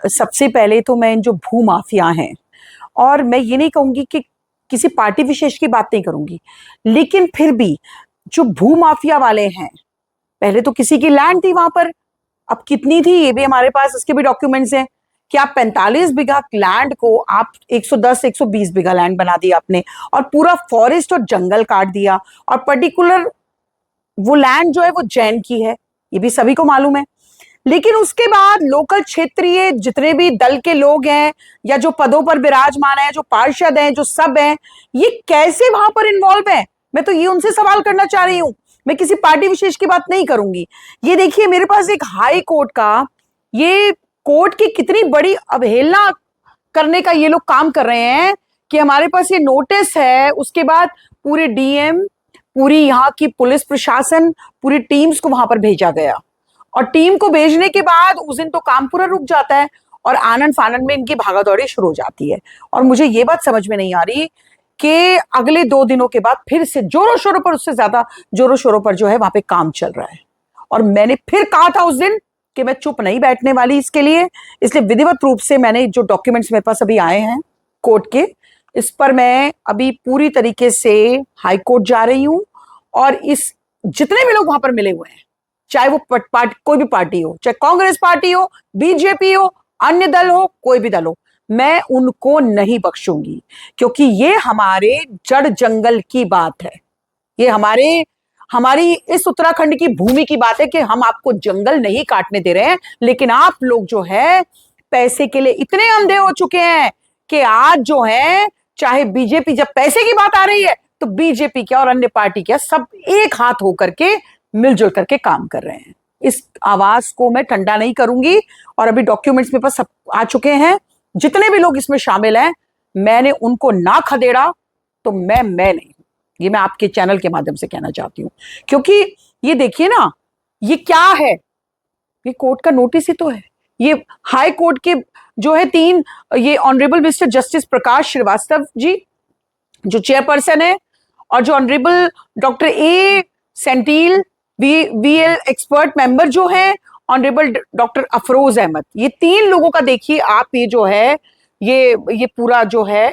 सबसे पहले तो मैं जो भू माफिया हैं, और मैं ये नहीं कहूंगी कि किसी पार्टी विशेष की बात नहीं करूंगी, लेकिन फिर भी जो भू माफिया वाले हैं, पहले तो किसी की लैंड थी वहां पर, अब कितनी थी ये भी हमारे पास, इसके भी डॉक्यूमेंट्स हैं कि आप 45 बीघा लैंड को आप 110 120 बीघा लैंड बना दिया आपने, और पूरा फॉरेस्ट और जंगल काट दिया, और पर्टिकुलर वो लैंड जो है वो जैन की है, ये भी सभी को मालूम है। लेकिन उसके बाद लोकल क्षेत्रीय जितने भी दल के लोग हैं या जो पदों पर विराजमान हैं, जो पार्षद हैं, जो सब हैं, ये कैसे वहां पर इन्वॉल्व है, मैं तो ये उनसे सवाल करना चाह रही हूं। मैं किसी पार्टी विशेष की बात नहीं करूंगी। ये देखिए मेरे पास एक हाई कोर्ट का, ये कोर्ट की कितनी बड़ी अवहेलना करने का ये लोग काम कर रहे हैं कि हमारे पास ये नोटिस है, उसके बाद पूरे डीएम, पूरी यहाँ की पुलिस प्रशासन, पूरी टीम्स को वहां पर भेजा गया, और टीम को भेजने के बाद उस दिन तो काम पूरा रुक जाता है और आनंद फानंद में इनकी भागादौड़ी शुरू हो जाती है। और मुझे ये बात समझ में नहीं आ रही कि अगले 2 दिनों के बाद फिर से जोरों शोरों पर, उससे ज्यादा जोरों शोरों पर जो है वहां पे काम चल रहा है। और मैंने फिर कहा था उस दिन कि मैं चुप नहीं बैठने वाली इसके लिए, इसलिए विधिवत रूप से मैंने जो डॉक्यूमेंट्स मेरे पास अभी आए हैं कोर्ट के, इस पर मैं अभी पूरी तरीके से हाई कोर्ट जा रही हूं, और इस जितने भी लोग वहां पर मिले हुए हैं, चाहे वो कोई भी पार्टी हो, चाहे कांग्रेस पार्टी हो, बीजेपी हो, अन्य दल हो, कोई भी दल हो, मैं उनको नहीं बख्शूंगी, क्योंकि ये हमारे जड़ जंगल की बात है। ये हमारी इस उत्तराखंड की भूमि की बात है कि हम आपको जंगल नहीं काटने दे रहे हैं, लेकिन आप लोग जो है पैसे के लिए इतने अंधे हो चुके हैं कि आज जो है, चाहे बीजेपी, जब पैसे की बात आ रही है तो बीजेपी क्या और अन्य पार्टी क्या, सब एक हाथ होकर के मिलजुल करके काम कर रहे हैं। इस आवाज को मैं ठंडा नहीं करूंगी, और अभी डॉक्यूमेंट्स मेरे पास सब आ चुके हैं, जितने भी लोग इसमें शामिल हैं, मैंने उनको ना खदेड़ा तो मैं नहीं, ये मैं आपके चैनल के माध्यम से कहना चाहती हूं। क्योंकि ये देखिए ना, ये क्या है, ये कोर्ट का नोटिस ही तो है। ये हाई कोर्ट के जो है 3, ये honourable mister justice Prakash Shrivastava ji जो चेयरपर्सन है, और जो honourable doctor A Senthil VL expert member जो है, ऑनरेबल डॉक्टर अफरोज अहमद, ये 3 लोगों का देखिए आप, ये जो है ये पूरा जो है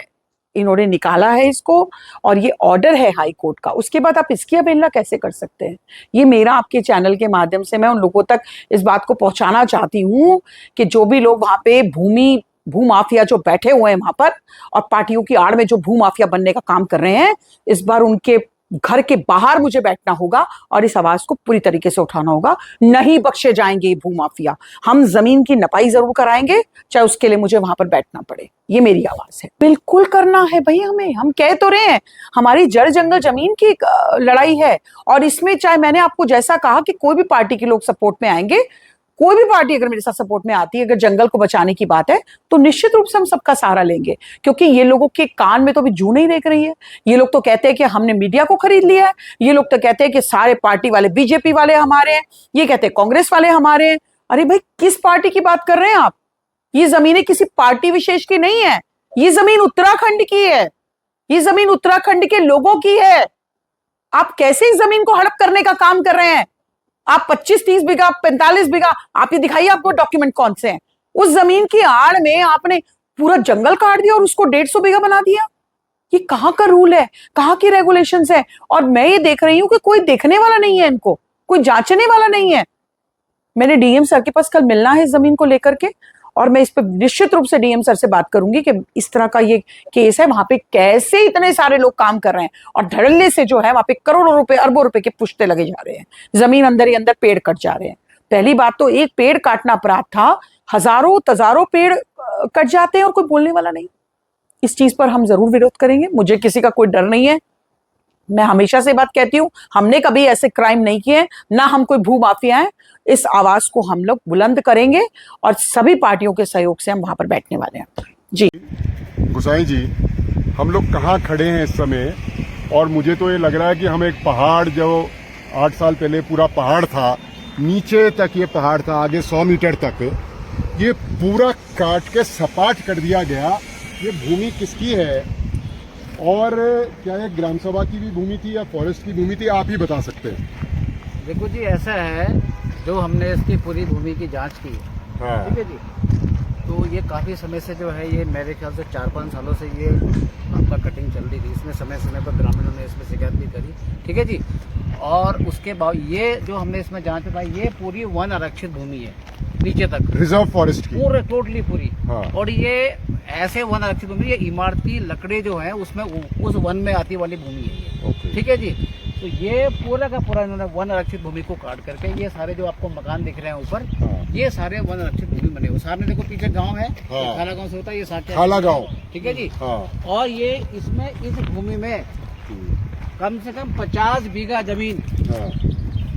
इन्होंने निकाला है इसको, और ये ऑर्डर है हाई कोर्ट का। उसके बाद आप इसकी अवहेलना कैसे कर सकते हैं? ये मेरा आपके चैनल के माध्यम से मैं उन लोगों तक इस बात को पहुंचाना चाहती हूं कि जो भी लोग वहां पे भू माफिया जो बैठे हुए हैं वहां पर, और पार्टियों की आड़ में जो भू माफिया बनने का काम कर रहे हैं, इस बार उनके घर के बाहर मुझे बैठना होगा और इस आवाज को पूरी तरीके से उठाना होगा। नहीं बख्शे जाएंगे ये भू माफिया। हम जमीन की नपाई जरूर कराएंगे, चाहे उसके लिए मुझे वहां पर बैठना पड़े। ये मेरी आवाज है, बिल्कुल करना है भाई हमें। हम कह तो रहे हैं हमारी जड़ जंगल जमीन की लड़ाई है, और इसमें चाहे मैंने आपको जैसा कहा कि कोई भी पार्टी के लोग सपोर्ट में आएंगे, कोई भी पार्टी अगर मेरे साथ सपोर्ट में आती है, अगर जंगल को बचाने की बात है, तो निश्चित रूप से हम सबका सहारा लेंगे। क्योंकि ये लोगों के कान में तो अभी जू नहीं देख रही है। ये लोग तो कहते हैं कि हमने मीडिया को खरीद लिया है, ये लोग तो कहते हैं कि सारे पार्टी वाले, बीजेपी वाले हमारे हैं, ये कहते हैं कांग्रेस वाले हमारे हैं। अरे भाई, किस पार्टी की बात कर रहे हैं आप? ये जमीनें किसी पार्टी विशेष की नहीं है, ये जमीन उत्तराखंड की है, ये जमीन उत्तराखंड के लोगों की है। आप कैसे इस जमीन को हड़प करने का काम कर रहे हैं? आप 25-30 बीघा, 45 बीघा, आप ये दिखाइए आपको डॉक्यूमेंट कौन से हैं। उस जमीन की आड़ में आपने पूरा जंगल काट दिया और उसको 150 बीघा बना दिया। ये कहां का रूल है, कहां की रेगुलेशंस है? और मैं ये देख रही हूं कि कोई देखने वाला नहीं है, इनको कोई जांचने वाला नहीं है। मैंने डीएम सर के पास कल मिलना है इस जमीन को लेकर के, और मैं इस पर निश्चित रूप से डीएम सर से बात करूंगी कि इस तरह का ये केस है, वहां पे कैसे इतने सारे लोग काम कर रहे हैं, और धड़ल्ले से जो है वहां पे करोड़ों रुपए, अरबों रुपए के पुश्ते लगे जा रहे हैं, जमीन अंदर ही अंदर पेड़ कट जा रहे हैं। पहली बात तो एक पेड़ काटना अपराध था, हजारों तजारों पेड़ कट जाते हैं और कोई बोलने वाला नहीं। इस चीज पर हम जरूर विरोध करेंगे, मुझे किसी का कोई डर नहीं है। मैं हमेशा से बात कहती हूं, हमने कभी ऐसे क्राइम नहीं किए, ना हम कोई भू माफिया हैं। इस आवाज को हम लोग बुलंद करेंगे, और सभी पार्टियों के सहयोग से हम वहां पर बैठने वाले हैं। जी गोसाई जी, हम लोग कहाँ खड़े हैं इस समय? और मुझे तो ये लग रहा है कि हम एक पहाड़, जो 8 साल पहले पूरा पहाड़ था, नीचे तक ये पहाड़ था, आगे 100 मीटर तक, ये पूरा काट के सपाट कर दिया गया। ये भूमि किसकी है, और क्या ये ग्राम सभा की भी भूमि थी या फॉरेस्ट की भूमि थी? आप ही बता सकते हैं। देखो जी, ऐसा है, जो हमने इसकी पूरी भूमि की जांच की, हाँ। ठीक है जी, तो ये काफ़ी समय से जो है ये मेरे ख्याल से 4-5 सालों से ये आपका कटिंग चल रही थी। इसमें समय समय पर ग्रामीणों ने इसमें शिकायत भी करी, ठीक है जी। और उसके बाद ये जो हमने इसमें जांच पाई, ये पूरी वन आरक्षित भूमि है नीचे तक, रिजर्व फॉरेस्ट की। पूरे टोटली पूरी। हाँ। और ये ऐसे वन आरक्षित भूमि, ये इमारती लकड़ी जो है उसमें उस वन में आती वाली भूमि है ये, ओके। ठीक है जी। तो ये पूरा का पूरा इन्होंने वन आरक्षित भूमि को काट करके ये सारे जो आपको मकान दिख रहे हैं ऊपर, हाँ। ये सारे वन आरक्षित भूमि बने हुए। सामने देखो पीछे गांव है, हाँ। खाला गांव से होता है ये साथ, खाला गांव, ठीक है जी। हाँ। और ये इसमें इस भूमि में कम से कम 50 बीघा जमीन हाँ।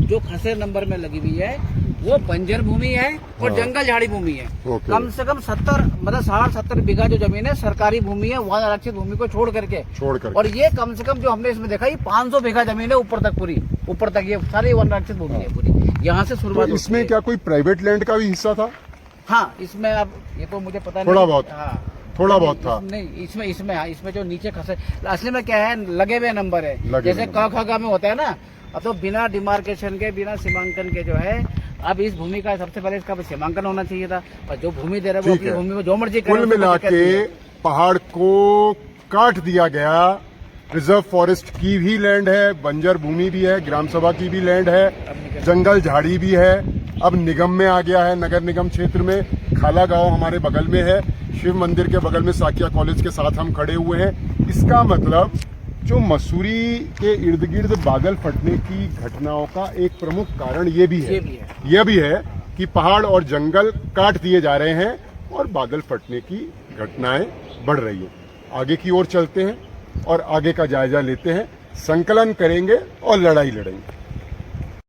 जो खसरे नंबर में लगी हुई है वो बंजर भूमि है और हाँ। जंगल झाड़ी भूमि है। ओके। कम से कम 70 मतलब 60-70 बीघा जो जमीन है सरकारी भूमि है, वन आरक्षित भूमि को छोड़ करके। और ये कम से कम जो हमने इसमें देखा, ये 500 बीघा जमीन है ऊपर तक, पूरी ऊपर तक ये सारी वन आरक्षित भूमि है पूरी। यहाँ से शुरुआत तो होती इसमें है। क्या कोई प्राइवेट लैंड का भी हिस्सा था? हाँ, इसमें अब ये तो मुझे पता नहीं, थोड़ा बहुत। हाँ, थोड़ा बहुत था। नहीं, इसमें जो नीचे खसे, असली में क्या है, लगे हुए नंबर है, लगे जैसे हुए क ख ग में होता है ना। अब तो बिना डिमार्केशन के, बिना सीमांकन के जो है, अब इस भूमि का सबसे पहले इसका सीमांकन होना चाहिए था। और जो भूमि दे रहा है वो ठीक अपनी है। भूमि में जो मर्जी करे, कुल उसको मिला दिक्कत के नहीं है। पहाड़ को काट दिया गया। रिजर्व फॉरेस्ट की भी लैंड है, बंजर भूमि भी है, ग्राम सभा की भी लैंड है, जंगल झाड़ी भी है। अब निगम में आ गया है, नगर निगम क्षेत्र में। खाला गांव हमारे बगल में है, शिव मंदिर के बगल में साकिया कॉलेज के साथ हम खड़े हुए हैं। इसका मतलब जो मसूरी के इर्द गिर्द बादल फटने की घटनाओं का एक प्रमुख कारण ये भी है कि पहाड़ और जंगल काट दिए जा रहे हैं और बादल फटने की घटनाएं बढ़ रही है। आगे की ओर चलते हैं और आगे का जायजा लेते हैं, संकलन करेंगे और लड़ाई लड़ेंगे।